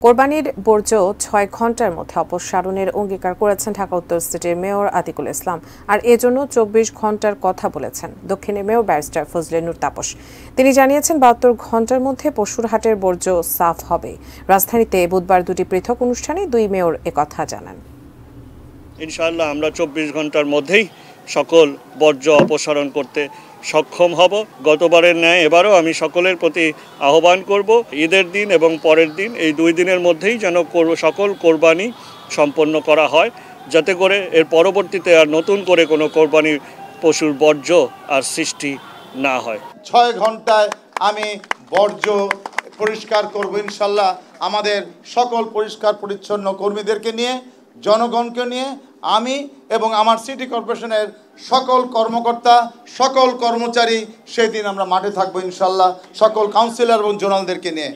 কোরবানির বর্জ্য ৬ ঘণ্টার মধ্যে অপসারণের অঙ্গীকার করেছেন ঢাকা উত্তর সিটির মেয়র আতিকুল ইসলাম। আর এজন্য ২৪ ঘণ্টার কথা বলেছেন দক্ষিণের মেয়র ব্যারিস্টার ফজলে নূর তাপস। তিনি জানিয়েছেন ৭২ ঘণ্টার মধ্যে পশুর হাটের বর্জ্য সাফ হবে। রাজধানীতে বুধবার দুটি পৃথক অনুষ্ঠানে দুই মেয়র একথা জানান। ইনশাআল্লাহ আমরা ২৪ ঘণ্টার মধ্যেই সকল বর্জ্য অপসারণ করতে সক্ষম হব। গতবারের ন্যায় এবারও আমি সকলের প্রতি আহ্বান করব, ঈদের দিন এবং পরের দিন এই ২ দিনের মধ্যেই যেন সকল কোরবানি সম্পন্ন করা হয়, যাতে করে এর পরবর্তীতে আর নতুন করে কোনো কোরবানির পশুর বর্জ্য আর সৃষ্টি না হয়। ৬ ঘন্টায় আমি বর্জ্য পরিষ্কার করব ইনশাল্লাহ। আমাদের সকল পরিষ্কার পরিচ্ছন্ন কর্মীদেরকে নিয়ে, জনগণকে নিয়ে আমি এবং আমার সিটি কর্পোরেশনের সকল কর্মকর্তা, সকল কর্মচারী সেদিন আমরা মাঠে থাকবো ইনশাল্লাহ, সকল কাউন্সিলর এবং জোনালদেরকে নিয়ে।